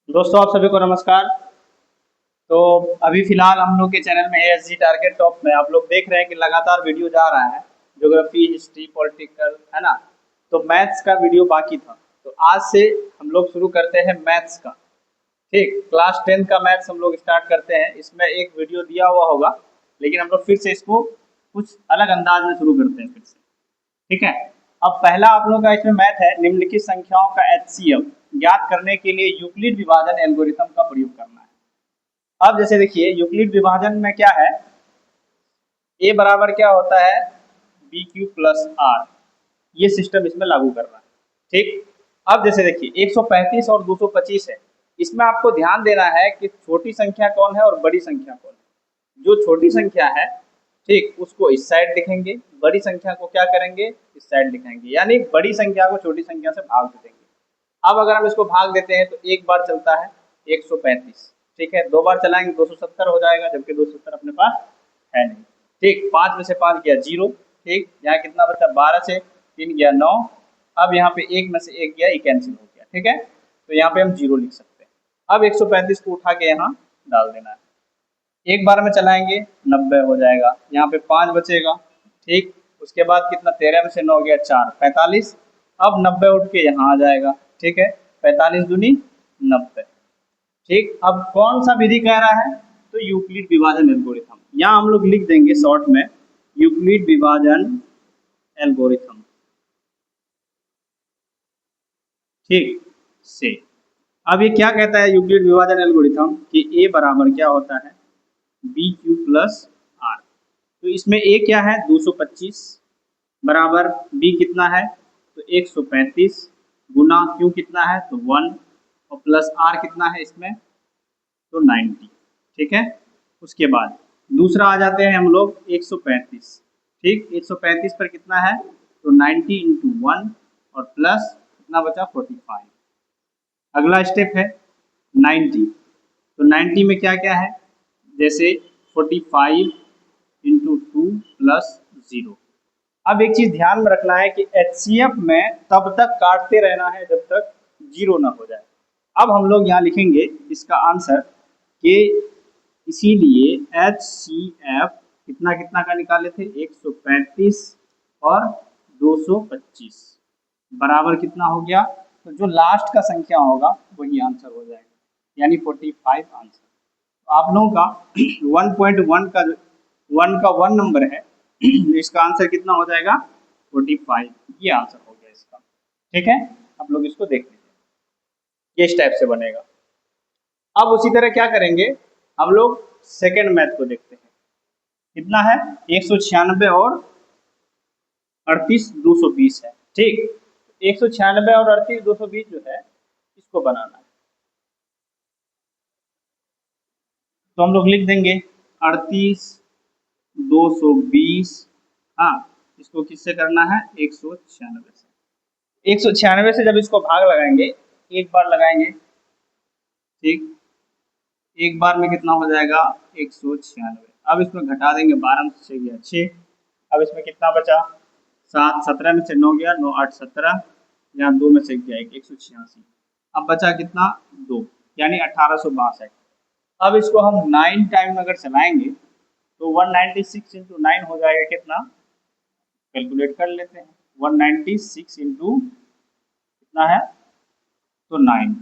दोस्तों आप सभी को नमस्कार। तो अभी फिलहाल हम लोग के चैनल में एएसजी टारगेट टॉप में आप लोग देख रहे हैं कि लगातार वीडियो जा रहा है। ज्योग्राफी, हिस्ट्री, पॉलिटिकल, है ना। तो मैथ्स का वीडियो बाकी था, तो आज से हम लोग शुरू करते हैं मैथ्स का। ठीक, क्लास 10 का मैथ्स हम लोग स्टार्ट करते हैं। इसमें एक वीडियो दिया हुआ होगा, लेकिन हम लोग फिर से इसको कुछ अलग अंदाज में शुरू करते हैं फिर से। ठीक है। अब पहला आप लोगों का इसमें मैथ है, निम्नलिखित संख्याओं का एचसीएफ ज्ञात करने के लिए यूक्लिड विभाजन एल्गोरिथम का प्रयोग करना है। अब जैसे देखिए, यूक्लिड विभाजन में क्या है, ए बराबर क्या होता है, बी क्यू प्लस आर। ये सिस्टम इसमें लागू करना है। ठीक। अब जैसे देखिए 135 और 225 है, इसमें आपको ध्यान देना है कि छोटी संख्या कौन है और बड़ी संख्या कौन है। जो छोटी संख्या है, ठीक, उसको इस साइड लिखेंगे, बड़ी संख्या को क्या करेंगे, इस साइड लिखेंगे, यानी बड़ी संख्या को छोटी संख्या से भाग दे देंगे। अब अगर हम इसको भाग देते हैं तो एक बार चलता है 135, ठीक है, दो बार चलाएंगे 270 हो जाएगा, जबकि 270 अपने पास है नहीं। ठीक, 5 में से 5 गया 0। ठीक, यहाँ कितना बचा, 12 से 3 गया 9। अब यहाँ पे 1 में से 1 गया, ये कैंसिल हो गया। ठीक है, तो यहाँ पे हम 0 लिख सकते हैं। अब 135 को उठा के यहाँ डाल देना है। एक बार में चलाएंगे 90 हो जाएगा, यहाँ पे 5 बचेगा। ठीक, उसके बाद कितना, 13 में से 9 गया 4, 45। अब 90 उठ के यहाँ आ जाएगा। ठीक है, 45 दूनी 90। ठीक, अब कौन सा विधि कह रहा है, तो यूक्लिड विभाजन एल्गोरिथम। यहाँ हम लोग लिख देंगे शॉर्ट में यूक्लिड विभाजन एल्गोरिथम। ठीक से, अब ये क्या कहता है यूक्लिड विभाजन एल्गोरिथम कि ए बराबर क्या होता है, बी क्यू प्लस आर। तो इसमें ए क्या है, 225 बराबर बी कितना है, तो 135 गुना क्यू कितना है, तो 1, और प्लस आर कितना है इसमें, तो 90। ठीक है, उसके बाद दूसरा आ जाते हैं हम लोग 135। ठीक, 135 पर कितना है, तो 90 इंटू 1 और प्लस कितना बचा, 45। अगला स्टेप है 90। तो 90 में क्या क्या है, जैसे 45 इंटू 2 प्लस 0। अब एक चीज ध्यान में रखना है कि एचसीएफ में तब तक काटते रहना है जब तक 0 ना हो जाए। अब हम लोग यहाँ लिखेंगे इसका आंसर कि इसीलिए एचसीएफ कितना कितना का निकाले थे, 135 और 225 बराबर कितना हो गया, तो जो लास्ट का संख्या होगा वही आंसर हो जाएगा, यानी 45 आंसर। तो आप लोगों का 1.1 का 1 का 1 नंबर है, इसका आंसर कितना हो जाएगा, 45। ये आंसर हो गया इसका। ठीक है, आप लोग इसको देख लीजिए, इस टाइप से बनेगा। अब उसी तरह क्या करेंगे, हम लोग सेकेंड मैथ को देखते हैं। कितना है, 196 और 38 220 है। ठीक, 196 और 38 220 जो है, इसको बनाना है। तो हम लोग लिख देंगे 38 220। हाँ, इसको किससे करना है, 196 से। 196 से जब इसको भाग लगाएंगे, एक बार लगाएंगे, ठीक, एक बार में कितना हो जाएगा, 196। अब इसमें घटा देंगे, 12 में से गया 6। अब इसमें कितना बचा, 7, 17 में से 9 गया 9, 8, 17, यहाँ 2 में से गया 186। अब बचा कितना, 2, यानी 1862। अब इसको हम 9 टाइम अगर चलाएंगे तो 196 इंटू 9 हो जाएगा कितना, कैलकुलेट कर लेते हैं। 196 इंटू कितना है, तो 9,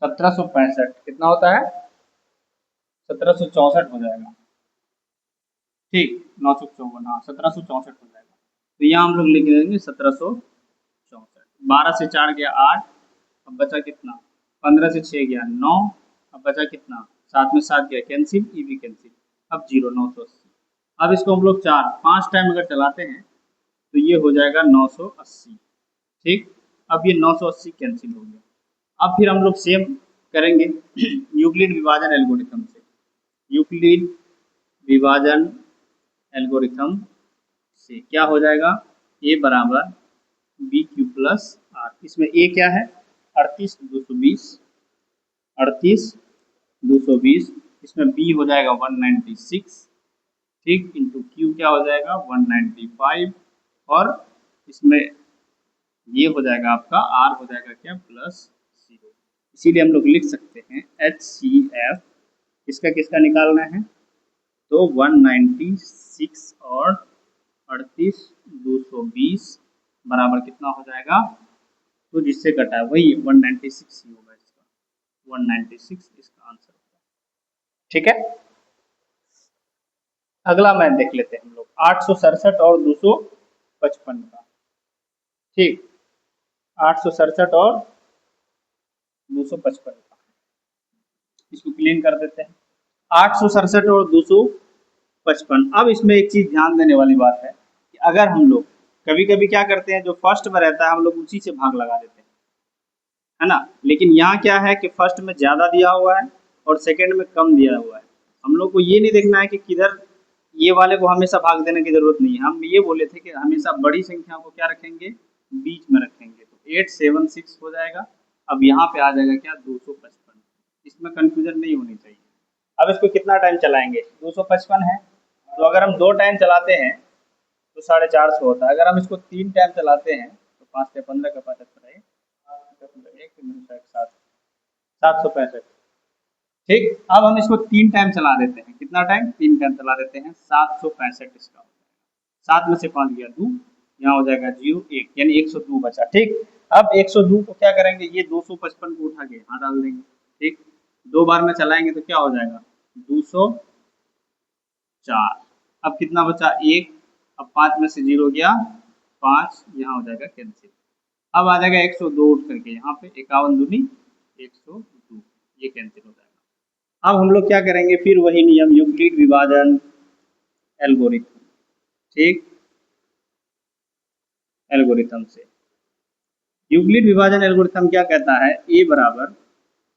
1765 कितना होता है, 1764 हो जाएगा। ठीक, 954, हाँ 1764 हो जाएगा। तो यहाँ हम लोग लिख देंगे 1764। 12 से 4 गया 8, अब बचा कितना, 15 से 6 गया 9, अब बचा कितना, 7 में 7 गया कैंसिल, ये भी कैंसिल, अब 0, 980। अब इसको हम लोग 5 टाइम अगर चलाते हैं तो ये हो जाएगा 980। ठीक, अब ये 980 कैंसिल हो गया। अब फिर हम लोग सेम करेंगे यूक्लिड विभाजन एल्गोरिथम से। यूक्लिड विभाजन एल्गोरिथम से क्या हो जाएगा, ए बराबर बी क्यू प्लस आर। इसमें ए क्या है, 38 220, 38 220। इसमें बी हो जाएगा 196, ठीक, इंटू क्यू क्या हो जाएगा 195, और इसमें ये हो जाएगा आपका r हो जाएगा क्या +0। इसीलिए हम लोग लिख सकते हैं HCF किसका किसका निकालना है, तो 196 और 38 220 बराबर कितना हो जाएगा, तो जिससे कटा है वही 196 ही होगा, इसका 196 इसका आंसर होगा। ठीक है, अगला मैथ देख लेते हैं हम लोग 867 और 255 का। ठीक, 867 और 255 का, इसको क्लीन कर देते हैं। 867 और 255। अब इसमें एक चीज ध्यान देने वाली बात है कि अगर हम लोग कभी कभी क्या करते हैं, जो फर्स्ट में रहता है हम लोग उसी से भाग लगा देते हैं, है ना। लेकिन यहाँ क्या है कि फर्स्ट में ज्यादा दिया हुआ है और सेकंड में कम दिया हुआ है। हम लोग को ये नहीं देखना है कि किधर ये वाले को हमेशा भाग देने की जरूरत नहीं है। हम ये बोले थे कि हमेशा बड़ी संख्या को क्या रखेंगे, बीच में रखेंगे, तो 876 हो जाएगा। अब यहाँ पे आ जाएगा क्या 255, इसमें कंफ्यूजन नहीं होनी चाहिए। अब इसको कितना टाइम चलाएंगे, 255 है तो अगर हम 2 टाइम चलाते हैं तो 450 होता है। अगर हम इसको 3 टाइम चलाते हैं तो 5 से 15 का 75 है, 765। ठीक, अब हम इसको 3 टाइम चला देते हैं। कितना टाइम, 3 टाइम चला देते हैं, 765 इसका हो जाएगा। 7 में से 5 गया 2, यहाँ हो जाएगा 0 1, यानी 102 बचा। ठीक, अब 102 को क्या करेंगे, ये 255 को उठा के यहाँ डाल देंगे। ठीक, 2 बार में चलाएंगे तो क्या हो जाएगा 204। अब कितना बचा 1, अब 5 में से 0 गया 5, यहाँ हो जाएगा कैंसिल। अब आ जाएगा 102 उठ करके यहाँ पे, 51 दूनी 102, ये कैंसिल हो जाएगा। अब हम लोग क्या करेंगे, फिर वही नियम यूक्लिड विभाजन एल्गोरिथम। ठीक, एल्गोरिथम से यूक्लिड विभाजन एल्गोरिथम क्या कहता है, a बराबर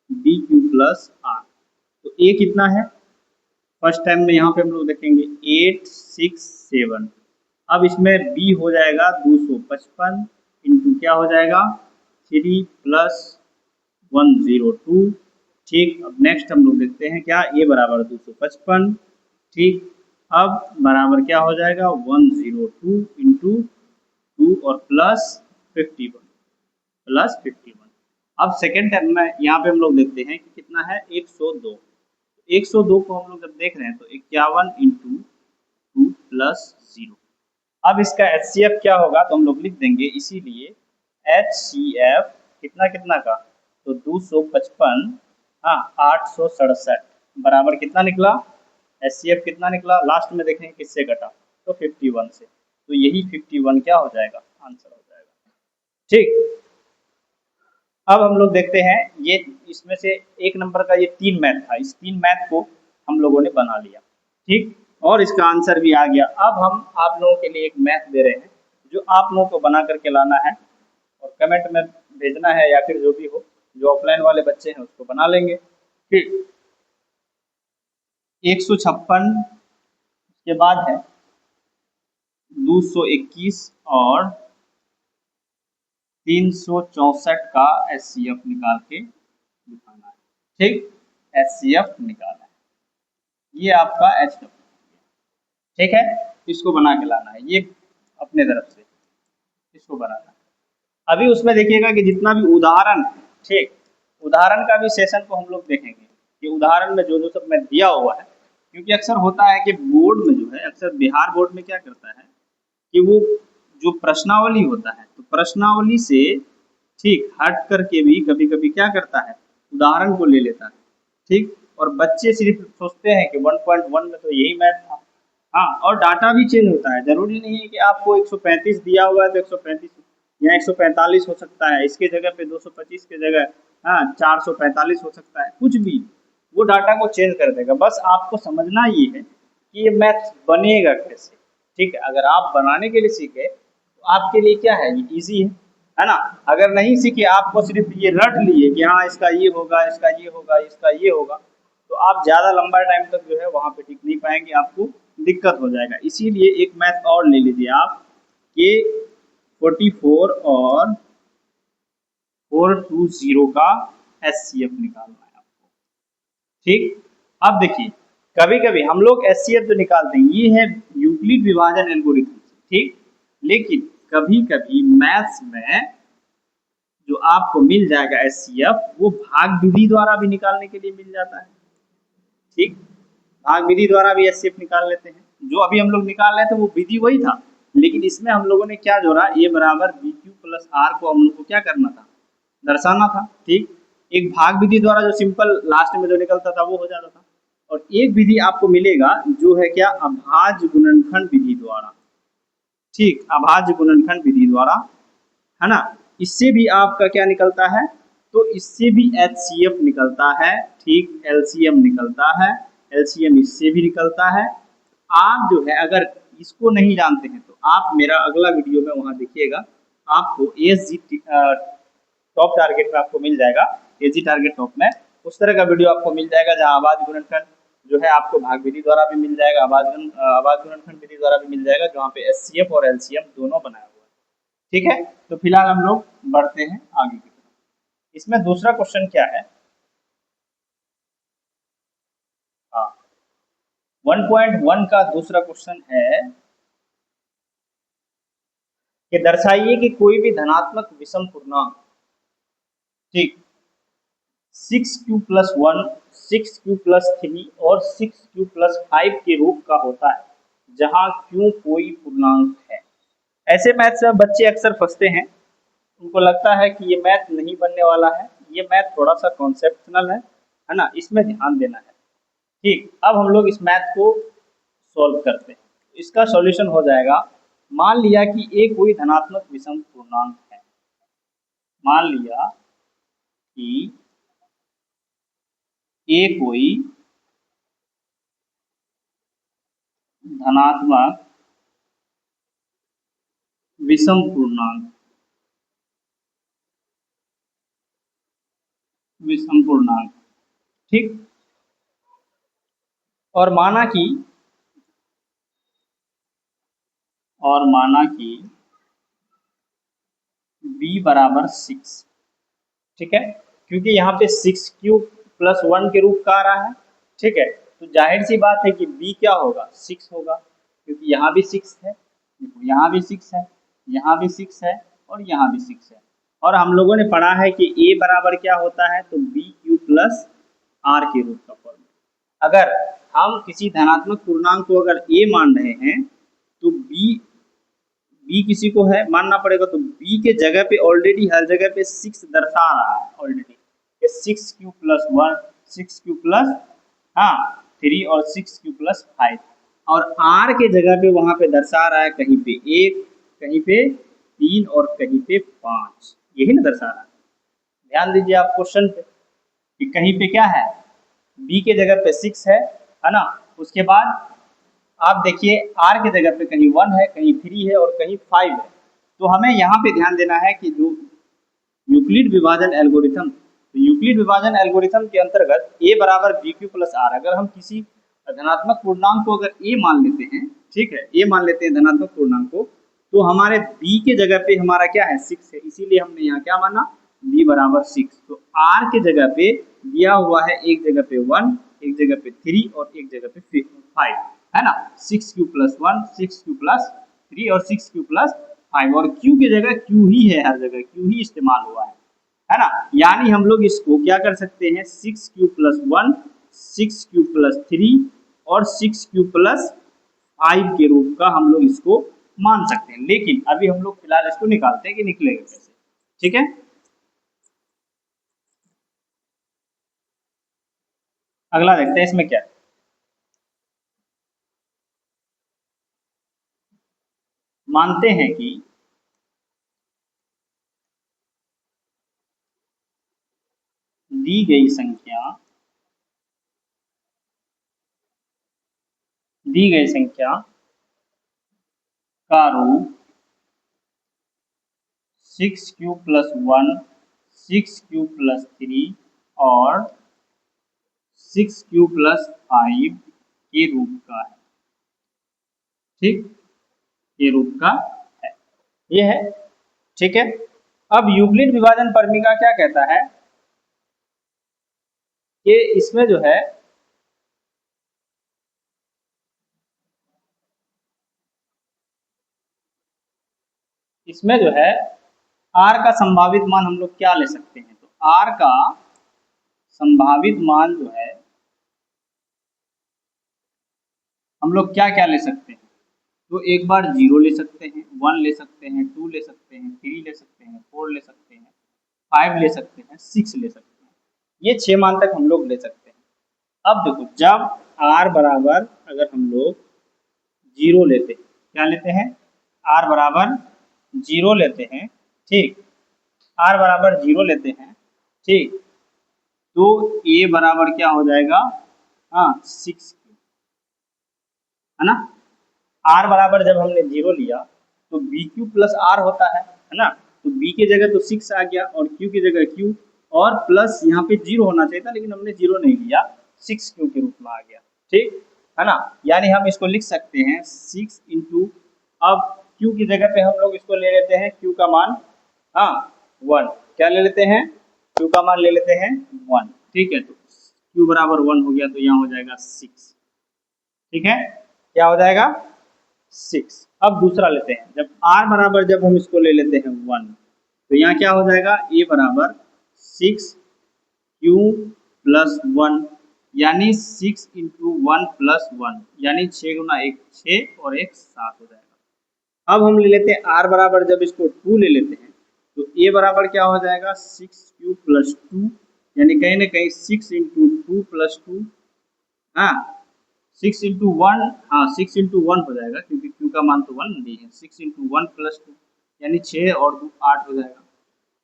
BQ प्लस R। तो a कितना है, फर्स्ट टाइम में यहाँ पे हम लोग देखेंगे 867। अब इसमें b हो जाएगा 255 इंटू क्या हो जाएगा 3 प्लस 102। ठीक, अब नेक्स्ट हम लोग देखते हैं क्या, a बराबर 255। ठीक, अब बराबर क्या हो जाएगा 102 इंटू 2 और प्लस 51। अब सेकेंड टाइम में यहाँ पे हम लोग देखते हैं कि कितना है 102। 102 को हम लोग जब देख रहे हैं तो 51 इंटू 2 प्लस 0। अब इसका HCF क्या होगा, तो हम लोग लिख देंगे, इसीलिए HCF कितना कितना का, तो 255 हाँ 867 बराबर कितना निकला, HCF कितना निकला, लास्ट में देखेंगे किससे घटा, तो 51 से। तो यही 51 क्या हो जाएगा, आंसर हो जाएगा। ठीक, अब हम लोग देखते हैं, ये इसमें से एक नंबर का ये 3 मैथ था, इस 3 मैथ को हम लोगों ने बना लिया। ठीक, और इसका आंसर भी आ गया। अब हम आप लोगों के लिए एक मैथ दे रहे हैं जो आप लोगों को बना करके लाना है और कमेंट में भेजना है, या फिर जो भी हो, जो ऑफलाइन वाले बच्चे हैं उसको बना लेंगे। ठीक, 156 के बाद है 221 और 364 का HCF निकाल के दिखाना है। ठीक, HCF निकालना है, ये आपका HW। ठीक है, इसको बना के लाना है, ये अपने तरफ से इसको बनाना है। अभी उसमें देखिएगा कि जितना भी उदाहरण है, ठीक, उदाहरण का भी सेशन को हम लोग देखेंगे कि उदाहरण में जो जो सब मैं दिया हुआ है, क्योंकि अक्सर होता है कि बोर्ड में जो है, अक्सर बिहार बोर्ड में क्या करता है कि वो जो प्रश्नावली होता है, तो प्रश्नावली से ठीक हट करके भी कभी कभी क्या करता है, उदाहरण को ले लेता है। ठीक, और बच्चे सिर्फ सोचते हैं कि 1.1 में तो यही मैथ था। हाँ, और डाटा भी चेंज होता है, जरूरी नहीं है कि आपको 135 दिया हुआ है तो 135 या 145 हो सकता है, इसके जगह पे 225 के जगह हाँ 445 हो सकता है, कुछ भी वो डाटा को चेंज कर देगा। बस आपको समझना ये है कि ये मैथ बनेगा कैसे। ठीक है, अगर आप बनाने के लिए सीखे तो आपके लिए क्या है, ये ईजी है ना। अगर नहीं सीखे, आपको सिर्फ ये रट लिए कि हाँ इसका ये होगा, इसका ये होगा, इसका ये होगा, तो आप ज़्यादा लंबा टाइम तक जो है वहाँ पे टिक नहीं पाएंगे, आपको दिक्कत हो जाएगा। इसीलिए एक मैथ और ले लीजिए आप कि 44 और 420 का HCF निकालना है आपको। ठीक, अब देखिए कभी कभी हम लोग HCF जो निकालते हैं ये है यूक्लिड विभाजन एल्गोरिथम से। ठीक, लेकिन कभी कभी मैथ्स में जो आपको मिल जाएगा एचसीएफ, वो भाग विधि द्वारा भी निकालने के लिए मिल जाता है। ठीक, भाग विधि द्वारा भी एचसीएफ निकाल लेते हैं। जो अभी हम लोग निकाल रहे थे वो विधि वही था, लेकिन इसमें हम लोगों ने क्या जोड़ा, ए बराबर बी क्यू प्लस आर को हम लोग को क्या करना था, दर्शाना था। ठीक, एक भाग विधि द्वारा जो सिंपल लास्ट में जो निकलता था वो हो जाता था, और एक विधि आपको मिलेगा जो है क्या, अभाज्य गुणनखंड विधि द्वारा। ठीक, अभाज्य गुणनखंड विधि द्वारा, है ना। इससे भी आपका क्या निकलता है, तो इससे भी एचसीएफ निकलता है। ठीक, एलसीएम निकलता है, एलसीएम इससे भी निकलता है। आप जो है अगर इसको नहीं जानते हैं तो आप मेरा अगला वीडियो में वहां देखिएगा, आपको एएसजी टॉप टारगेट में आपको मिल जाएगा, एजी टारगेट टॉप में उस तरह का वीडियो आपको मिल जाएगा जहां आवाज गुणनखंड जो है आपको भाग विधि द्वारा भी मिल जाएगा, आवाज गुणनखंड विधि द्वारा भी मिल जाएगा, जहाँ पे एचसीएफ और एलसीएम दोनों बनाया हुआ है। ठीक है, तो फिलहाल हम लोग बढ़ते हैं आगे की तरफ। इसमें दूसरा क्वेश्चन क्या है, हाँ 1.1 का दूसरा क्वेश्चन है कि दर्शाइए कि कोई भी धनात्मक विषम पूर्णांक, ठीक, 6q+1, 6q+3 और 6q+5 के रूप का होता है, जहां q कोई पूर्णांक है। ऐसे मैथ से बच्चे अक्सर फंसते हैं, उनको लगता है कि ये मैथ नहीं बनने वाला है, ये मैथ थोड़ा सा कॉन्सेप्शनल है ना, इसमें ध्यान देना है। ठीक, अब हम लोग इस मैथ को सॉल्व करते हैं। इसका सॉल्यूशन हो जाएगा, मान लिया कि ए कोई धनात्मक विषम पूर्णांक है, मान लिया कि ए कोई धनात्मक विषम पूर्णांक, विषम पूर्णांक, ठीक, और माना कि b बराबर 6। ठीक है, क्योंकि यहाँ पे 6q+1 के रूप का आ रहा है। ठीक है, तो जाहिर सी बात है कि b क्या होगा, 6 होगा, क्योंकि यहाँ भी 6 है, यहाँ भी 6 है, यहाँ भी 6 है और यहाँ भी 6 है। और हम लोगों ने पढ़ा है कि a बराबर क्या होता है, तो bq+r के रूप का फॉर्मूला। अगर हम किसी धनात्मक पूर्णांक को अगर a मान रहे हैं तो b किसी को है मानना पड़ेगा, तो b के जगह पे ऑलरेडी हर जगह पे 6 दर्शा रहा है ऑलरेडी, 6q+1, 6q+ हाँ 3 और 6q+5, और r के जगह पे वहां पे दर्शा रहा है कहीं पे 1, कहीं पे 3 और कहीं पे 5, यही ना दर्शा रहा है। ध्यान दीजिए आप क्वेश्चन पे कि कहीं पे क्या है, b के जगह पे 6 है ना, उसके बाद आप देखिए r के जगह पे कहीं 1 है, कहीं 3 है और कहीं 5 है। तो हमें यहाँ पे ध्यान देना है कि जो यूक्लिड विभाजन एल्गोरिथम, तो यूक्लिड विभाजन एल्गोरिथम के अंतर्गत a बराबर bq+r, अगर हम किसी धनात्मक पूर्णांक को अगर a मान लेते हैं, ठीक है, a मान लेते हैं धनात्मक पूर्णांक को, तो हमारे b के जगह पे हमारा क्या है, 6 है, इसीलिए हमने यहाँ क्या माना, b बराबर 6। तो r के जगह पे दिया हुआ है, एक जगह पे 1, एक जगह पे 3 और एक जगह पे 5, है ना, 6q+1, 6q+3 और 6q+5, और q की जगह q ही है, हर जगह q ही इस्तेमाल हुआ है ना। यानी हम लोग इसको क्या कर सकते हैं, 6q+1, 6q+3 और 6q+5 के रूप का हम लोग इसको मान सकते हैं। लेकिन अभी हम लोग फिलहाल इसको निकालते हैं कि निकलेगा कैसे। ठीक है, अगला देखते हैं इसमें क्या है। मानते हैं कि दी गई संख्या का रूप 6q+1, 6q+3 और 6q+5 के रूप का है। ठीक, ये रूप का है, ये है। ठीक है, अब यूक्लिड विभाजन परमिका क्या कहता है कि इसमें जो है इसमें जो है आर का संभावित मान हम लोग क्या ले सकते हैं, तो आर का संभावित मान जो है हम लोग क्या क्या ले सकते हैं, तो एक बार 0 ले सकते हैं, 1 ले सकते हैं, 2 ले सकते हैं, 3 ले सकते हैं, 4 ले सकते हैं, 5 ले सकते हैं, 6 ले सकते हैं। ये 6 मान तक हम लोग ले सकते हैं। अब देखो जब r बराबर अगर हम लोग 0 लेते हैं, क्या लेते हैं, r बराबर 0 लेते हैं, ठीक, r बराबर 0 लेते हैं, ठीक, तो a बराबर क्या हो जाएगा, हाँ 6, है ना। r बराबर जब हमने 0 लिया तो बी क्यू प्लस आर होता है ना, तो b की जगह तो 6 आ गया और q की जगह q, और प्लस यहाँ पे 0 होना चाहिए था लेकिन हमने 0 नहीं लिया, 6q के रूप में आ गया, ठीक है ना। यानी हम इसको लिख सकते हैं 6 इंटू, अब q की जगह पे हम लोग इसको ले लेते हैं q का मान, हाँ 1, क्या ले लेते हैं, q का मान ले लेते हैं 1, ठीक है, तो q बराबर 1 हो गया, तो यहाँ हो जाएगा 6, ठीक है, क्या हो जाएगा 6। अब दूसरा लेते हैं, जब r बराबर जब हम इसको ले लेते हैं 1, तो यहाँ क्या हो जाएगा, a बराबर 6q प्लस 1, यानी 6 इंटू 1 प्लस 1, यानी 6 गुना 1 6 और 1 7 हो जाएगा। अब हम ले लेते हैं r बराबर जब इसको 2 ले लेते हैं, तो a बराबर क्या हो जाएगा 6q प्लस 2, यानी कहीं ना कहीं 6 इंटू 2 प्लस 2, हाँ 6 इंटू 1, हाँ 6 इंटू 1 हो जाएगा क्योंकि q का मान तो 1 नहीं है, 6 इंटू 1 प्लस 2 यानी 6 और 2 8 हो जाएगा।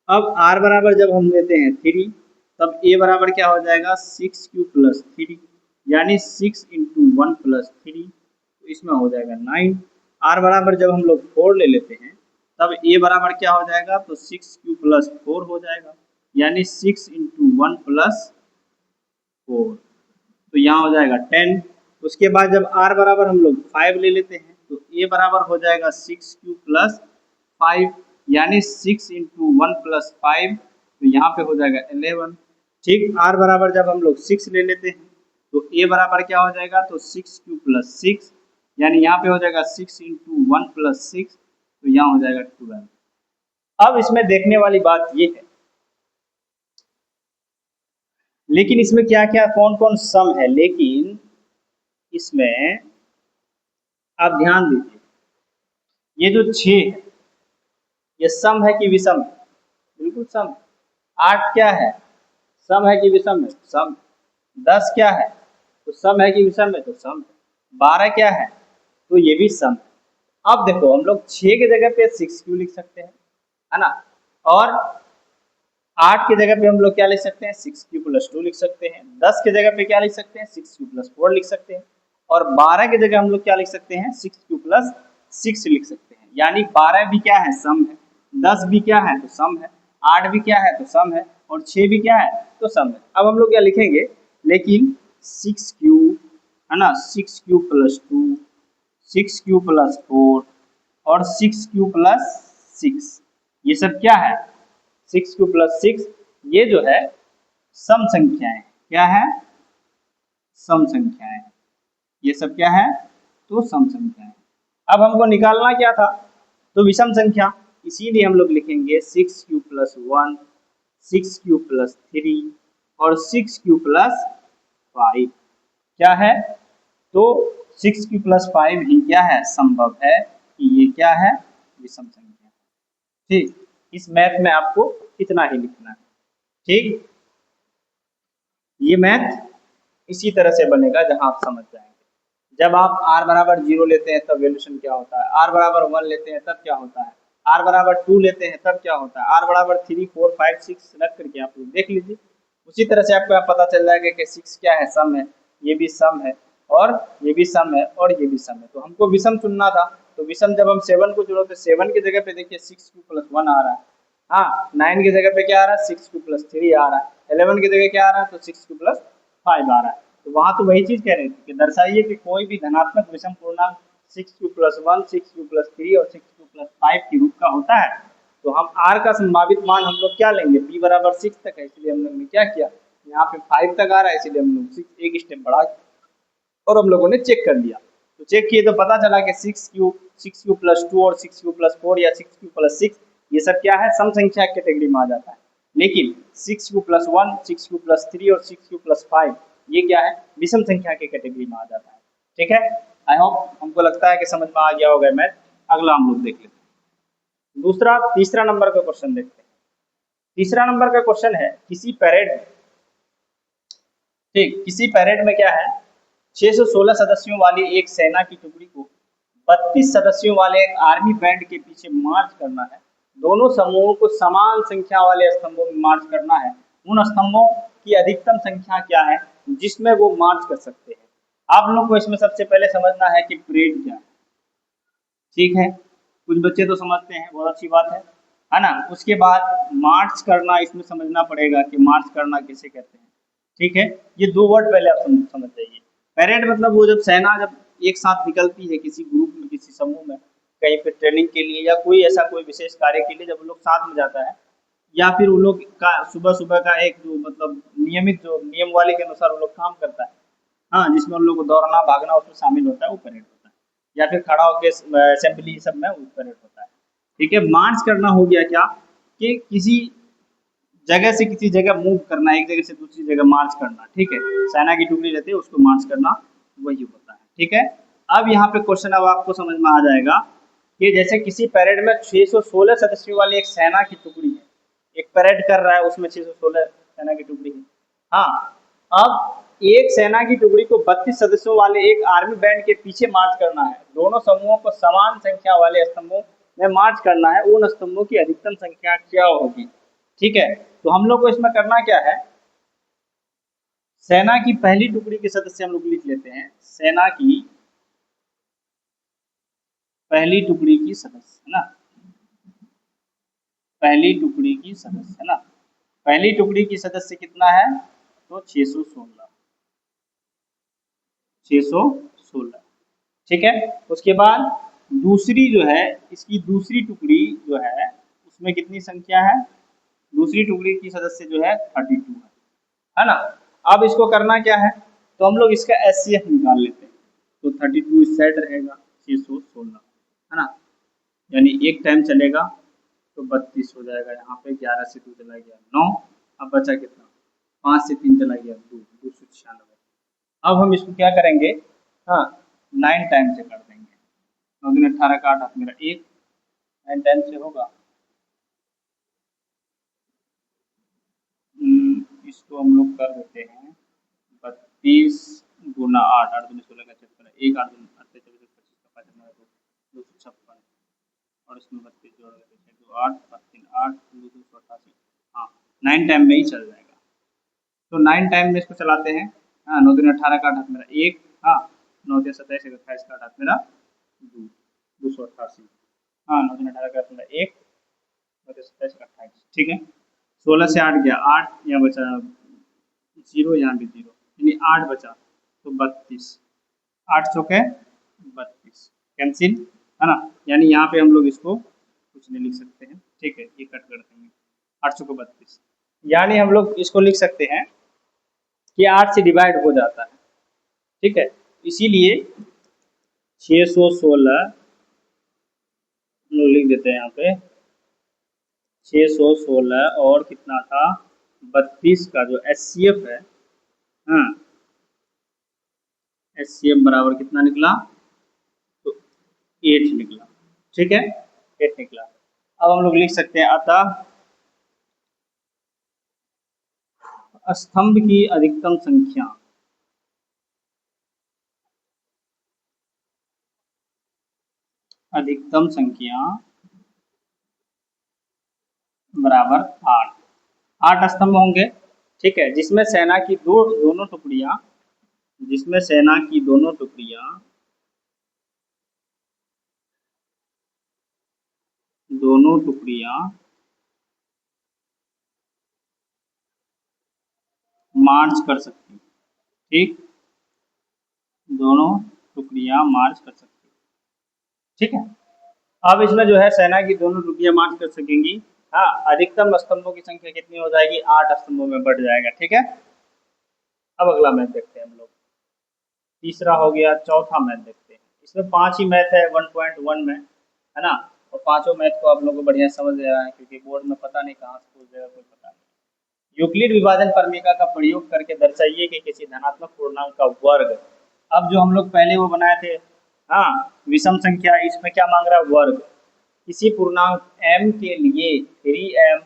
अब r बराबर जब हम लेते हैं 3, तब a बराबर क्या हो जाएगा 6q प्लस 3, यानी 6 इंटू 1 प्लस 3, तो इसमें हो जाएगा 9। r बराबर जब हम लोग 4 ले लेते हैं, तब a बराबर क्या हो जाएगा, तो 6q प्लस 4 हो जाएगा, यानी 6 इंटू 1 प्लस 4, तो यहाँ हो जाएगा 10। उसके बाद जब r बराबर हम लोग 5 ले लेते हैं, तो a बराबर हो जाएगा 6q प्लस 5, यानी 6 इंटू 1 प्लस 5, तो यहाँ पे हो जाएगा 11, ठीक। r बराबर जब हम लोग 6 ले लेते हैं, तो a बराबर क्या हो जाएगा, तो 6q प्लस 6, यानी यहाँ पे हो जाएगा 6 इंटू 1 प्लस 6, तो यहाँ हो जाएगा 12। अब इसमें देखने वाली बात ये है, लेकिन इसमें क्या क्या कौन कौन सम है, लेकिन इसमें आप ध्यान दीजिए, ये जो 6 है ये सम है कि विषम है, बिल्कुल सम। 8 क्या है, सम है कि विषम है, सम। 10 क्या है, तो सम है कि विषम है, तो सम है। 12 क्या है, तो ये भी सम है। अब देखो हम लोग 6 की जगह पे 6 क्यों लिख सकते हैं, है ना, और 8 की जगह पे हम लोग क्या लिख सकते हैं 6q प्लस 2 लिख सकते हैं, 10 की जगह पे क्या लिख सकते हैं 6q प्लस 4 लिख सकते हैं, और 12 की जगह हम लोग क्या लिख सकते हैं 6q प्लस 6 लिख सकते हैं। यानी 12 भी क्या है, सम है, 10 भी क्या है, तो सम है, 8 भी क्या है, तो सम है, और 6 भी क्या है, तो सम है। अब हम लोग क्या लिखेंगे, लेकिन 6q, है ना, 6q प्लस 2, 6q प्लस 4 और 6q प्लस 6, ये सब क्या है 6q प्लस 6, ये जो है सम संख्याएं, क्या है, सम संख्याएं, ये सब क्या है, तो सम संख्याएं। अब हमको निकालना क्या था, तो विषम संख्या, इसीलिए हम लोग लिखेंगे 6q प्लस 1, 6q प्लस 3 और 6q प्लस 5, क्या है, तो 6q प्लस 5 ही क्या है, संभव है कि ये क्या है, विषम संख्या, ठीक। इस मैथ में आपको इतना ही लिखना है, ठीक। ये मैथ इसी तरह से बनेगा जहां आप समझ जाएंगे। जब आप r बराबर 0 लेते हैं तब वैल्यूशन क्या होता है, r बराबर 1 लेते हैं तब क्या होता है, r बराबर 2 लेते हैं तब क्या होता है, r बराबर 3 4 5 6 रख करके आप लोग देख लीजिए। उसी तरह से आपको पता चल जाएगा कि 6 क्या है, सम है, ये भी सम है, और ये भी सम है, और ये भी सम है। तो हमको विषम चुनना था, तो विषम जब हम 7 को चुनो तो 7 की जगह पे देखिए 6q प्लस 1 आ रहा है, हाँ 9 की जगह पे क्या आ रहा है 6q प्लस 3 आ रहा है, 11 की जगह क्या आ रहा है, तो 6q प्लस 5 आ रहा है। तो वहां तो वही चीज कह रही थी कि दर्शाइए कि कोई भी धनात्मक विषम पूर्णांक 6q प्लस 1, 6q प्लस 3 और 6q प्लस 5 के रूप का होता है। तो हम r का संभावित मान हम लोग क्या लेंगे, p बराबर 6 तक है, इसलिए हम लोग ने क्या किया, यहाँ पे 5 तक आ रहा है, इसलिए हम लोग 6 एक स्टेप बढ़ा और हम लोगों ने चेक कर लिया। तो चेक किए तो पता चला कि 6Q+2 और 6Q+4 या 6Q+6 ये सब क्या है, सम संख्या कैटेगरी में आ जाता है। लेकिन 6Q+1, 6Q+3 और 6Q+5 ये क्या है, विषम संख्या के कैटेगरी में आ जाता है। ठीक है, आई होप हमको लगता है कि समझ में आ गया होगा मैथ। अगला हम लोग देख लेते हैं तीसरा नंबर का क्वेश्चन देखते हैं। तीसरा नंबर का क्वेश्चन है, किसी परेड में, ठीक, किसी परेड में क्या है, 616 सदस्यों वाली एक सेना की टुकड़ी को 32 सदस्यों वाले एक आर्मी बैंड के पीछे मार्च करना है। दोनों समूहों को समान संख्या वाले स्तंभों में मार्च करना है। उन स्तंभों की अधिकतम संख्या क्या है जिसमें वो मार्च कर सकते हैं। आप लोग को इसमें सबसे पहले समझना है कि परेड क्या है। ठीक है, कुछ बच्चे तो समझते हैं, बहुत अच्छी बात है ना। उसके बाद मार्च करना, इसमें समझना पड़ेगा कि मार्च करना किसे कहते हैं। ठीक है, ये दो वर्ड पहले आप समझ जाइए। परेड मतलब वो जब सेना जब एक साथ निकलती है किसी ग्रुप में, किसी समूह में, कहीं पे ट्रेनिंग के लिए या कोई ऐसा कोई विशेष कार्य के लिए, जब वो लोग साथ में जाता है, या फिर उन लोग का सुबह सुबह का एक जो मतलब नियमित जो नियमवाली के अनुसार वो लोग काम करता है, हाँ, जिसमें उन लोग को दौड़ना भागना उसमें शामिल होता है, वो परेड होता है। या फिर खड़ा होकर असेंबली सब में वो परेड होता है। ठीक है, मार्च करना हो गया क्या, कि किसी जगह से किसी जगह मूव करना, एक जगह से दूसरी जगह मार्च करना। ठीक है, सेना की टुकड़ी रहती है उसको मार्च करना, वही होता है। ठीक है, अब यहाँ पे क्वेश्चन अब आपको समझ में आ जाएगा कि जैसे किसी परेड में 616 सदस्यों वाली एक सेना की टुकड़ी है, एक परेड कर रहा है, उसमें 616 सेना की टुकड़ी है। हाँ, अब एक सेना की टुकड़ी को 32 सदस्यों वाले एक आर्मी बैंड के पीछे मार्च करना है। दोनों समूहों को समान संख्या वाले स्तंभों में मार्च करना है। उन स्तंभों की अधिकतम संख्या क्या होगी। ठीक है, तो हम लोग को इसमें करना क्या है, सेना की पहली टुकड़ी के सदस्य हम लोग लिख लेते हैं। सेना की पहली टुकड़ी की सदस्य है ना, पहली टुकड़ी की सदस्य है ना, पहली टुकड़ी की सदस्य कितना है, तो 616, 616। ठीक है, उसके बाद दूसरी जो है, इसकी दूसरी टुकड़ी जो है उसमें कितनी संख्या है, दूसरी टुकड़ी की सदस्य जो है 32 है ना। अब इसको करना क्या है, तो हम लोग इसका एचसीएफ निकाल लेते हैं। तो 32 इस साइड रहेगा, 616 है ना, यानी एक टाइम चलेगा तो 32 हो जाएगा। यहाँ पे 11 से 2 चला गया 9, अब बचा कितना, 5 से 3 चला गया 2, 296। अब हम इसको क्या करेंगे, हाँ, 9 टाइम से कर देंगे। 9 दिन 18 का 8 मेरा 1, 9 टाइम से होगा। इसको हम लोग कर देते हैं 32 गुना 8, 8 दूनी 16 का 56, 1 8 दूनी 28, 24 25 का 5 हमारा 256, और इसमें 32 जोड़ देते हैं, 2 8 5 3 8 288, हाँ, 9 टाइम में ही चल जाएगा। तो 9 टाइम में इसको चलाते हैं। हाँ, 9 दिन 18 का 8 मेरा 1, हाँ, 9 दिन 27 28 का 8 मेरा 2, 288, हाँ, 9 दिन 18 का 8 मेरा 1, 9 दिन 27 का 28। ठीक है, 16 से 8 गया 8, यहाँ बचा 0, यहाँ भी 0, यानी 8 बचा, तो 32, 8 चौके 32 कैंसिल है ना, यानी यहाँ पे हम लोग इसको कुछ नहीं लिख सकते हैं। ठीक है, ये कट कर देंगे, 8 चौके 32, यानी हम लोग इसको लिख सकते हैं कि 8 से डिवाइड हो जाता है। ठीक है, इसीलिए 616 हम लोग लिख देते हैं यहाँ पे 616 और कितना था 32 का जो एचसीएफ है, हाँ, एचसीएफ बराबर कितना निकला, तो 8 निकला। ठीक है, 8 निकला। अब हम लोग लिख सकते हैं अतः स्तंभ की अधिकतम संख्या, अधिकतम संख्या बराबर 8, 8 स्तंभ होंगे। ठीक है, जिसमें सेना की दोनों टुकड़ियां, जिसमें सेना की दोनों टुकड़ियां, दोनों टुकड़ियां मार्च कर सकती। ठीक, दोनों टुकड़ियां मार्च कर सकती। ठीक है, अब इसमें जो है सेना की दोनों टुकड़ियां मार्च कर सकेंगी। हाँ, अधिकतम स्तंभों की संख्या कितनी हो जाएगी, 8 स्तंभों में बढ़ जाएगा। ठीक है, अब अगला मैथ देखते हैं हम लोग। तीसरा हो गया, चौथा मैथ देखते हैं। इसमें 5 ही मैथ है 1.1 में, है ना। और पांचों मैथ को आप लोगों को बढ़िया समझ ले रहा है, क्योंकि बोर्ड में पता नहीं कहाँ से पूछ देगा, कोई पता नहीं। यूक्लिड विभाजन प्रमेय का प्रयोग करके दर्शाइए कि किसी धनात्मक पूर्णांक का वर्ग। अब जो हम लोग पहले वो बनाए थे, हाँ, विषम संख्या, इसमें क्या मांग रहा है, वर्ग। किसी पूर्णांक m के लिए 3m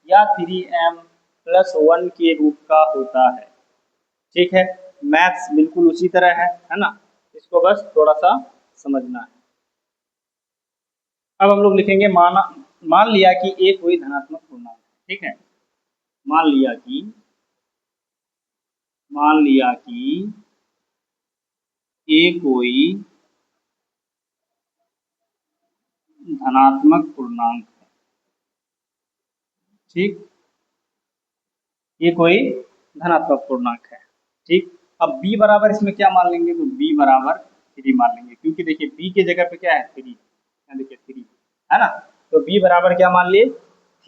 या 3m+1 के रूप का होता है। ठीक है, मैथ्स बिल्कुल उसी तरह है ना, इसको बस थोड़ा सा समझना है। अब हम लोग लिखेंगे मान लिया कि a कोई धनात्मक पूर्णांक है। ठीक है, मान लिया कि a कोई धनात्मक पूर्णांक है। ठीक, ये कोई धनात्मक पूर्णांक है। ठीक, अब b बराबर इसमें क्या मान लेंगे, तो b बराबर 3 मान लेंगे, क्योंकि देखिए b के जगह पे क्या है 3, देखिए 3 है ना, तो b बराबर क्या मान लिए,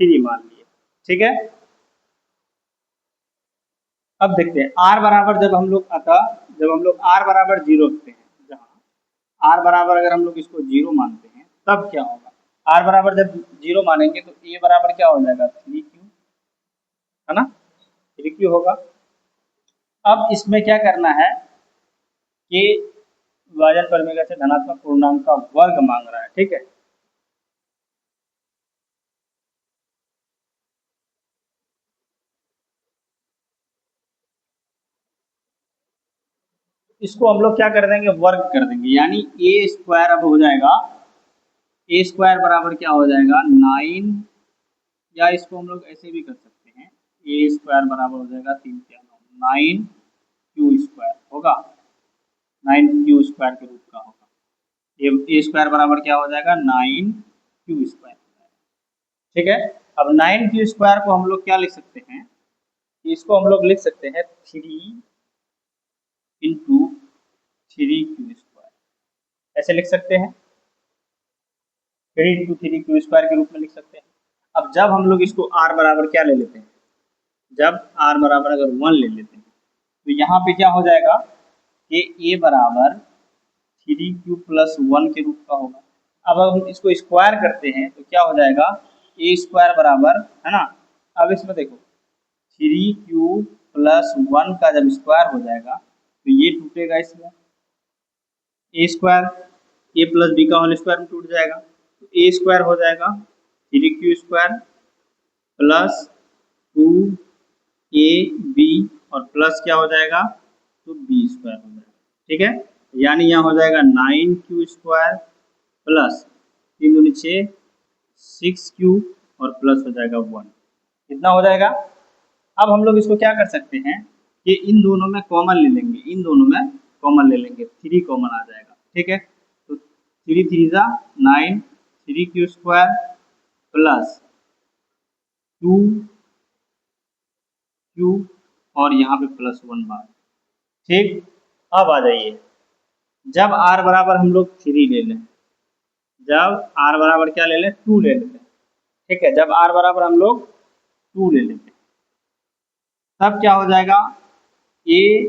3 मान लिए। ठीक है, अब देखते हैं r बराबर जब हम लोग r बराबर 0 रखते हैं, जहाँ r बराबर अगर हम लोग इसको 0 मानते हैं तब क्या होगा, r बराबर जब 0 मानेंगे तो a बराबर क्या हो जाएगा 3q, है ना, 3q होगा। अब इसमें क्या करना है कि विभाजन प्रमेय से धनात्मक पूर्णांक का वर्ग मांग रहा है। ठीक है, इसको हम लोग क्या कर देंगे, वर्ग कर देंगे, यानी ए स्क्वायर अब हो जाएगा, ए स्क्वायर बराबर क्या हो जाएगा 9, या इसको हम लोग ऐसे भी कर सकते हैं, ए स्क्वायर बराबर हो जाएगा 3 क्या 9 क्यू स्क्वायर होगा, 9 क्यू स्क्वायर के रूप का होगा। ए स्क्वायर बराबर क्या हो जाएगा 9 क्यू स्क्वायर। ठीक है, अब 9 क्यू स्क्वायर को हम लोग क्या लिख सकते हैं, इसको हम लोग लिख सकते हैं 3 × 3 क्यू स्क्वायर, ऐसे लिख सकते हैं, 3 × 3 क्यू स्क्वायर के रूप में लिख सकते हैं। अब जब हम लोग इसको r बराबर क्या ले लेते हैं, जब r बराबर अगर 1 ले लेते हैं, तो यहाँ पे क्या हो जाएगा कि a बराबर 3q+1 के रूप का होगा। अब हम इसको स्क्वायर करते हैं तो क्या हो जाएगा, ए स्क्वायर बराबर, है ना, अब इसमें देखो 3q+1 का जब स्क्वायर हो जाएगा तो ये टूटेगा, इसमें ए स्क्वायर ए प्लस बी का होल स्क्वायर में टूट जाएगा, तो ए स्क्वायर हो जाएगा 3q² प्लस 2ab और प्लस क्या हो जाएगा, तो b स्क्वायर हो जाएगा। ठीक है, यानी यहाँ हो जाएगा 9q² प्लस 3 दूनी 6 6q और प्लस हो जाएगा 1, कितना हो जाएगा। अब हम लोग इसको क्या कर सकते हैं कि इन दोनों में कॉमन ले लेंगे, 3 कॉमन आ जाएगा। ठीक है, तो 3 3 जा 9 3q² प्लस 2q और यहाँ पे +1 बार। ठीक, अब आ जाइए, जब r बराबर हम लोग 3 ले लें, जब r बराबर क्या ले लें 2 ले लेते हैं। ठीक है, जब r बराबर हम लोग 2 ले लेते हैं तब क्या हो जाएगा, a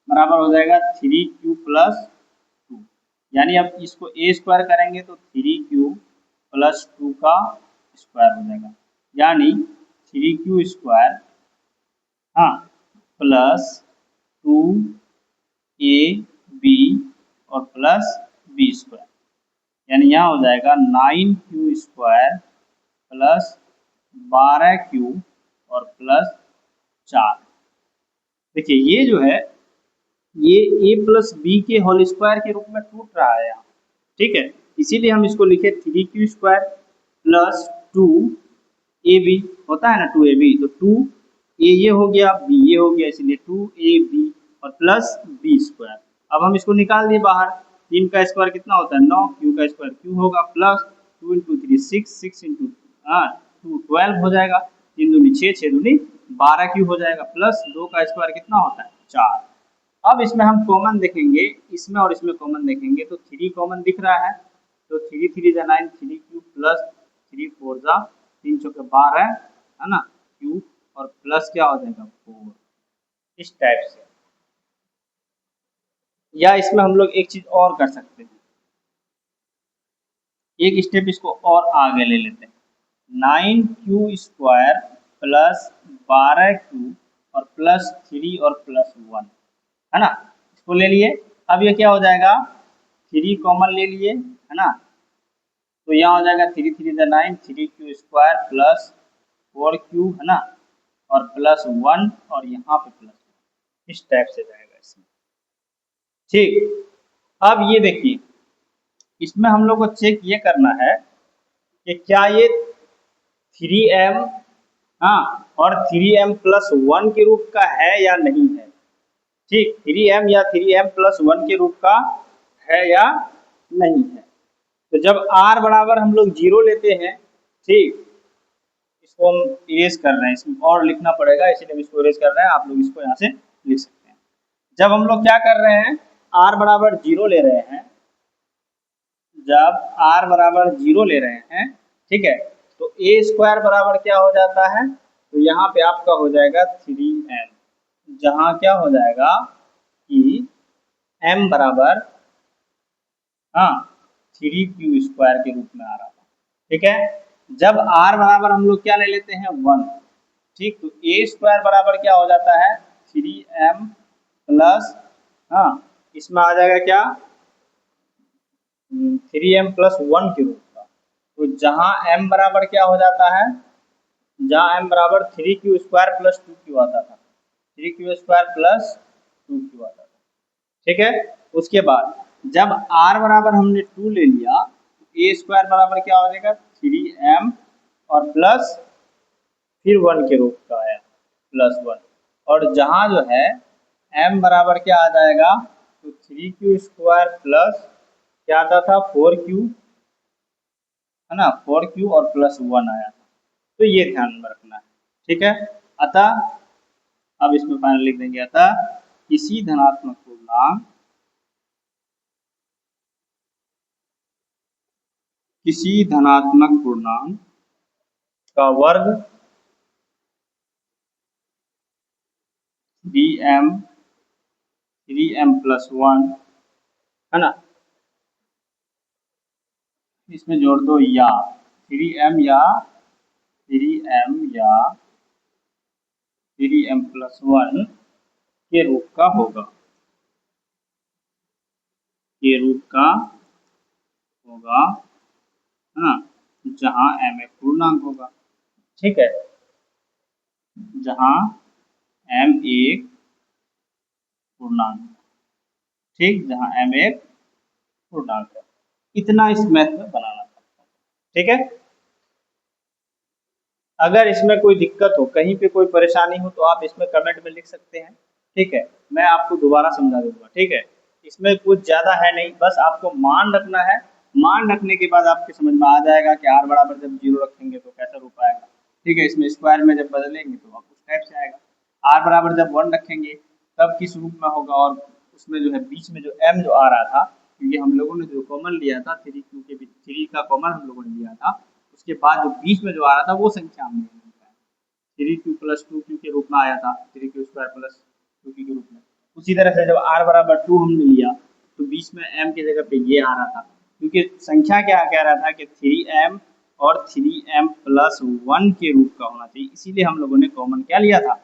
बराबर हो जाएगा 3q + 2, यानी अब इसको a स्क्वायर करेंगे तो 3q + 2 का स्क्वायर हो जाएगा, यानी 3q², हाँ, प्लस 2ab और प्लस b², यानी यहाँ हो जाएगा 9q² प्लस 12q और प्लस 4। देखिए ये जो है ये a + b के होल स्क्वायर के रूप में टूट रहा है यहाँ। ठीक है, इसीलिए हम इसको लिखे 3q² प्लस 2ab, होता है ना 2ab, तो 2a ये हो गया, b ये हो गया, इसलिए 2ab और प्लस b²। अब हम इसको निकाल दिए बाहर, 3 का स्क्वायर कितना होता है 9, q का स्क्वायर q होगा, प्लस 2 × 3 6 6 × 2 12 हो जाएगा, 3 दूनी 6 6 दूनी 12q हो जाएगा, प्लस 2 का स्क्वायर कितना होता है 4। अब इसमें हम कॉमन देखेंगे, इसमें और इसमें कॉमन देखेंगे तो 3 कॉमन दिख रहा है, तो 3 3 जा 9 3q प्लस 3 4 जा 3 चौके 12, है ना, q और प्लस क्या हो जाएगा 4, इस टाइप से। या इसमें हम लोग एक चीज और कर सकते हैं, एक स्टेप इसको और आगे ले लेते हैं। 9q² प्लस 12q और प्लस 3 और प्लस 1, है ना, इसको ले लिए। अब ये क्या हो जाएगा, 3 कॉमन ले लिए, है ना, तो यहाँ हो जाएगा 3 3 9, 3q² प्लस 4q, है ना, और प्लस 1 और यहाँ पे प्लस 1, इस टाइप से जाएगा इसमें। ठीक, अब ये देखिए, इसमें हम लोग को चेक ये करना है कि क्या ये 3m, हाँ, और 3m प्लस 1 के रूप का है या नहीं है। ठीक, 3m या 3m प्लस 1 के रूप का है या नहीं है। तो जब r बराबर हम लोग 0 लेते हैं, ठीक, इसको हम इरेज कर रहे हैं, इसमें और लिखना पड़ेगा, इसीलिए हम इसको इरेज कर रहे हैं, आप लोग इसको यहाँ से लिख सकते हैं। जब हम लोग क्या कर रहे हैं, r बराबर 0 ले रहे हैं, जब r बराबर 0 ले रहे हैं, ठीक है, तो a² बराबर क्या हो जाता है, तो यहाँ पे आपका हो जाएगा 3m, जहाँ क्या हो जाएगा कि m बराबर, हाँ, 3q² के रूप में आ रहा था। ठीक है, जब r बराबर हम लोग क्या ले लेते हैं 1, ठीक, तो a² बराबर क्या हो जाता है 3m प्लस, हाँ, इसमें आ जाएगा क्या 3m प्लस 1 के रूप का। तो जहाँ m बराबर क्या हो जाता है, जहाँ m बराबर 3q² प्लस 2q आता था, 3q² प्लस 2q आता था। ठीक है, उसके बाद जब r बराबर हमने 2 ले लिया, तो a² बराबर क्या हो जाएगा 3m और प्लस फिर 1 के रूप का आया प्लस 1, और जहाँ जो है m बराबर क्या आ जाएगा, तो 3q² प्लस क्या आता था 4q, है ना, 4q और प्लस 1 आया था। तो ये ध्यान में रखना है। ठीक है, अतः अब इसमें फाइनल लिख देंगे, अतः किसी धनात्मक पूर्णांक, किसी धनात्मक पूर्णांक का वर्ग 3m प्लस 1, है ना, इसमें जोड़ दो या 3m या 3m प्लस 1 के रूप का होगा, के रूप का होगा, है ना, जहां m एक पूर्णांक होगा। ठीक है, जहां m एक पूर्णांक, ठीक, जहां m एक पूर्णांक है। इतना इस मैथ में बनाना था। ठीक है, अगर इसमें कोई दिक्कत हो, कहीं पे कोई परेशानी हो, तो आप इसमें कमेंट में लिख सकते हैं। ठीक है, मैं आपको दोबारा समझा दूंगा। ठीक है, इसमें कुछ ज्यादा है नहीं, बस आपको मान रखना है। मान रखने के बाद आपके समझ में आ जाएगा कि r बराबर जब 0 रखेंगे तो कैसा रूप आएगा। ठीक है, इसमें स्क्वायर में जब बदलेंगे तो आप उस टाइप से आएगा। r बराबर जब 1 रखेंगे तब किस रूप में होगा, और उसमें जो है बीच में जो m जो आ रहा था, क्योंकि हम लोगों ने जो कॉमन लिया था 3 क्यू के, 3 का कॉमन हम लोगों ने लिया था, उसके बाद जो बीच में जो आ रहा था वो संख्या हमने 3q प्लस 2q के रूप में आया था, 3q² प्लस 2q के रूप में। उसी तरह से जब r बराबर 2 हमने लिया, तो बीच में m की जगह पे ये आ रहा था, क्योंकि संख्या क्या कह रहा था कि 3m और 3m प्लस 1 के रूप का होना चाहिए, इसीलिए हम लोगों ने कॉमन क्या लिया था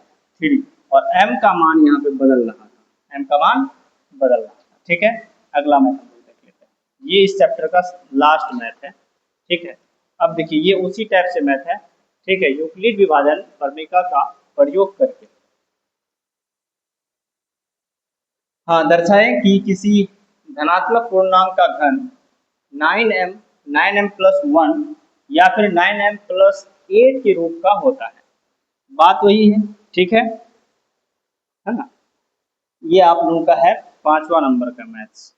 3, और m का मान यहाँ पे बदल रहा था, m का मान बदल रहा था। ठीक है, अगला मैथ हम लोग देख लेते हैं, ये इस चैप्टर का लास्ट मैथ है। ठीक है, अब देखिए ये उसी टाइप से मैथ है। ठीक है, यूक्लिड विभाजन प्रमेय का प्रयोग करके, हाँ, दर्शाएं कि किसी धनात्मक पूर्णांक का घन 9m प्लस 1 या फिर 9m प्लस 8 के रूप का होता है। बात वही है। ठीक है ना, ये आप लोगों का है 5वां नंबर का मैथ्स।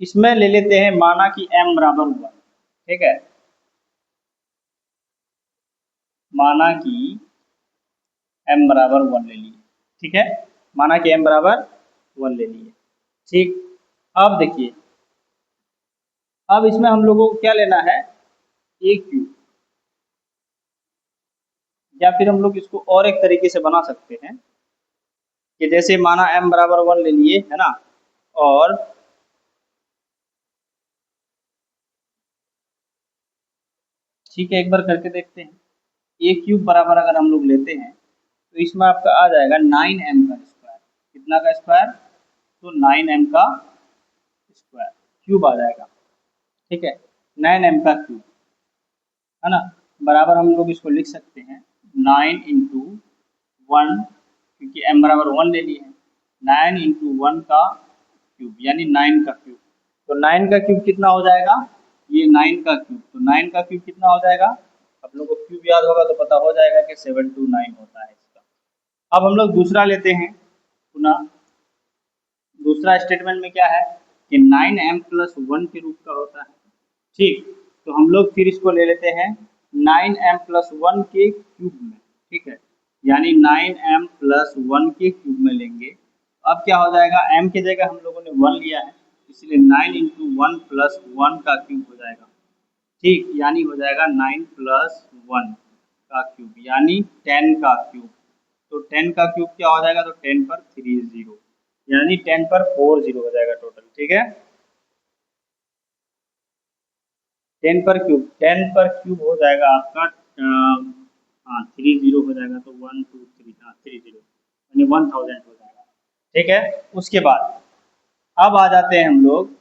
इसमें ले लेते हैं, माना कि m बराबर 1। ठीक है, माना कि m बराबर 1 ले लिए। ठीक है, माना कि m बराबर 1 ले लिए। ठीक, अब देखिए, अब इसमें हम लोगों को क्या लेना है, a क्यूब, या फिर हम लोग इसको और एक तरीके से बना सकते हैं कि जैसे माना m बराबर 1 ले लिए, है ना, और ठीक है, एक बार करके देखते हैं। ए क्यूब बराबर अगर हम लोग लेते हैं तो इसमें आपका आ जाएगा 9m का स्क्वायर। कितना का स्क्वायर? तो 9m का स्क्वायर क्यूब आ जाएगा। ठीक है, 9m का क्यूब, है ना, बराबर हम लोग इसको लिख सकते हैं 9 इंटू 1, क्योंकि m बराबर 1 ले लिए हैं, 9 इंटू 1 का क्यूब यानी 9 का क्यूब। तो 9 का क्यूब कितना हो जाएगा? ये 9 का क्यूब, तो 9 का क्यूब कितना हो जाएगा? आप लोगों को क्यूब याद होगा तो पता हो जाएगा कि 729 होता है इसका। अब हम लोग दूसरा लेते हैं पुनः। दूसरा स्टेटमेंट में क्या है कि 9m प्लस 1 के रूप का होता है। ठीक, तो हम लोग फिर इसको ले लेते हैं 9m प्लस 1 के क्यूब में। ठीक है, यानी 9m प्लस 1 के क्यूब में लेंगे। अब क्या हो जाएगा? m की जगह हम लोगों ने 1 लिया है, इसलिए 9 इंटू 1 प्लस 1 का क्यूब हो जाएगा। ठीक, यानी हो जाएगा 9 प्लस 1 का क्यूब यानी 10 का क्यूब। तो 10 का क्यूब क्या हो जाएगा? तो 10 पर 3 जीरो, यानी 10 पर 4 जीरो हो जाएगा टोटल। ठीक है, 10 पर क्यूब, 10 पर क्यूब हो जाएगा आपका हाँ 3 जीरो हो जाएगा, तो 1 2 3, हाँ 3 जीरो यानी 1000 हो जाएगा। ठीक है, उसके बाद अब आ जाते हैं हम लोग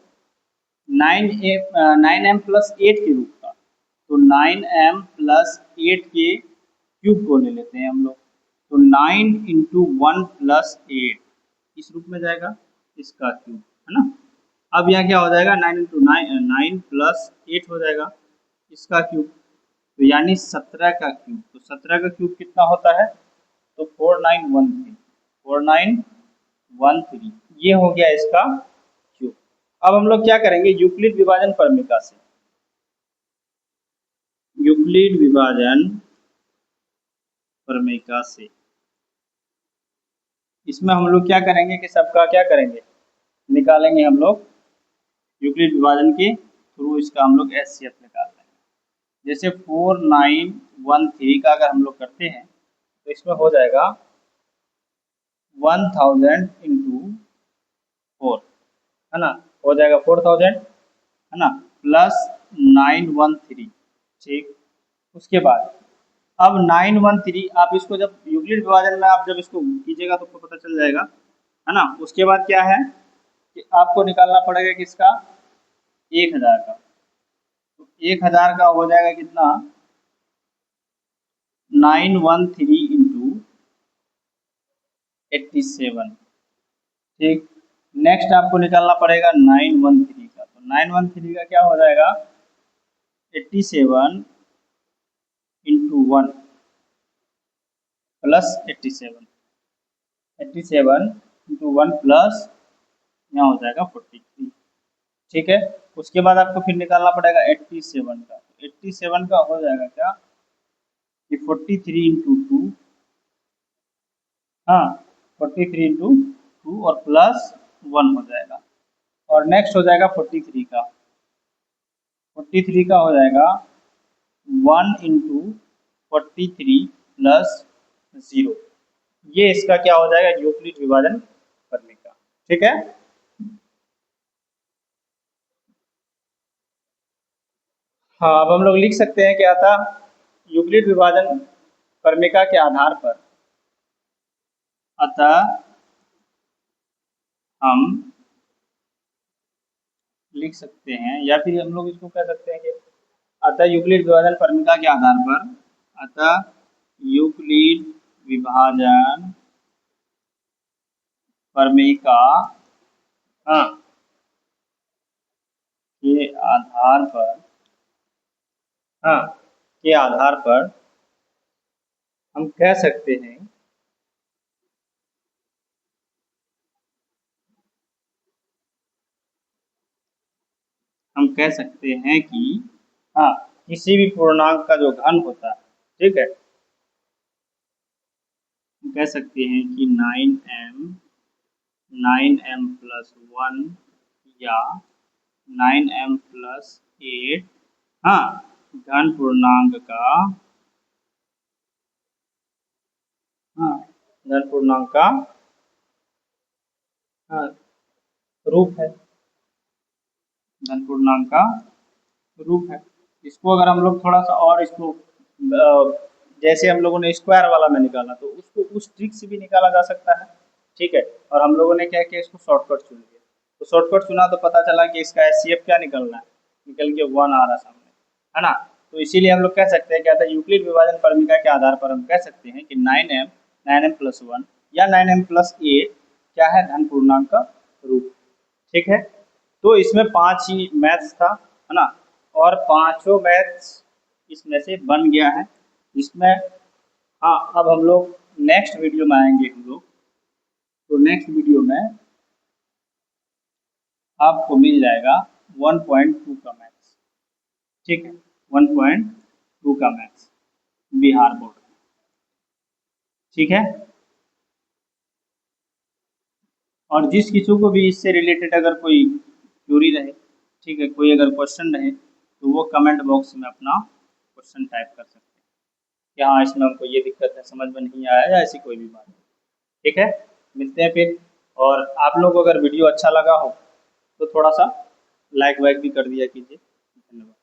9m प्लस 8 के रूप का। तो 9m प्लस 8 के क्यूब को ले लेते हैं हम लोग। तो 9 इंटू 1 प्लस 8 इस रूप में जाएगा, इसका क्यूब, है ना। अब यहाँ क्या हो जाएगा? 9 इंटू 9 प्लस 8 हो जाएगा, इसका क्यूब, तो यानी 17 का क्यूब। तो 17 का क्यूब कितना होता है? तो 4913, 4913 ये हो गया इसका क्यूब। अब हम लोग क्या करेंगे? यूक्लिड विभाजन परमिका से, यूक्लिड विभाजन परमिका से इसमें हम लोग क्या करेंगे कि सबका क्या करेंगे? निकालेंगे हम लोग यूक्लिड विभाजन के थ्रू, इसका हम लोग एचसीएफ निकाल लेंगे। जैसे 4913 का अगर हम लोग करते हैं तो इसमें हो जाएगा 1000 इंटू 4, है ना, हो जाएगा 4000, है ना, प्लस 913। ठीक, उसके बाद अब 913 आप इसको जब यूक्लिड विभाजन में आप जब इसको कीजिएगा तो आपको पता चल जाएगा, है ना। उसके बाद क्या है कि आपको निकालना पड़ेगा किसका? 1000 का। तो 1000 का हो जाएगा कितना? 913 इंटू 87। ठीक, नेक्स्ट आपको निकालना पड़ेगा 913 का। तो 913 का क्या हो जाएगा? 87 इंटू 1 प्लस 87, 87 इंटू 1 प्लस यहाँ हो जाएगा 43। ठीक है, उसके बाद आपको फिर निकालना पड़ेगा 87 का। तो 87 का हो जाएगा क्या कि 43 इंटू 2, हाँ 43 इंटू 2 और प्लस 1 हो जाएगा। और नेक्स्ट हो जाएगा 43 का। 43 का हो जाएगा 1 इंटू 43 प्लस 0। ये इसका क्या हो जाएगा? यूक्लिड विभाजन करने का। ठीक है, हाँ अब हम लोग लिख सकते हैं कि अतः यूक्लिड विभाजन परमिका के आधार पर, अतः हम लिख सकते हैं या फिर हम लोग इसको कह सकते हैं कि अतः यूक्लिड विभाजन परमिका के आधार पर, अतः यूक्लिड विभाजन परमिका, हाँ, के आधार पर, हाँ, के आधार पर हम कह सकते हैं कि हाँ किसी भी पूर्णांक का जो घन होता है, ठीक है, हम कह सकते हैं कि 9m प्लस 1 या 9m प्लस 8, हाँ, घन पूर्णांक का, हाँ, घन पूर्णांक का हाँ, रूप है, धन पूर्णांक का रूप है। इसको अगर हम लोग थोड़ा सा और इसको जैसे हम लोगों ने स्क्वायर वाला में निकाला तो उसको उस ट्रिक से भी निकाला जा सकता है। ठीक है, और हम लोगों ने क्या किया, इसको शॉर्टकट चुन लिया। तो शॉर्टकट चुना तो पता चला कि इसका एचसीएफ क्या निकलना है, निकल के 1 आ रहा सामने, है ना। तो इसीलिए हम लोग कह सकते हैं, क्या था, यूक्लिड विभाजन प्रमेय के आधार पर हम कह सकते हैं कि 9m प्लस 1 या 9m+8 क्या है, धन पूर्णांक का रूप। ठीक है, तो इसमें 5 ही मैथ्स था, है ना, और पांचों मैथ्स इसमें से बन गया है इसमें। हाँ, अब हम लोग नेक्स्ट वीडियो में आएंगे हम लोग। तो नेक्स्ट वीडियो में आपको मिल जाएगा 1.2 का मैथ्स। ठीक है, 1.2 का मैथ्स बिहार बोर्ड। ठीक है, और जिस किसी को भी इससे रिलेटेड अगर कोई क्यूरी रहे, ठीक है, कोई अगर क्वेश्चन रहे, तो वो कमेंट बॉक्स में अपना क्वेश्चन टाइप कर सकते हैं कि हाँ इसमें हमको ये दिक्कत है, समझ में नहीं आया, या ऐसी कोई भी बात। ठीक है, मिलते हैं फिर। और आप लोग को अगर वीडियो अच्छा लगा हो तो थोड़ा सा लाइक वाइक भी कर दिया कीजिए। धन्यवाद।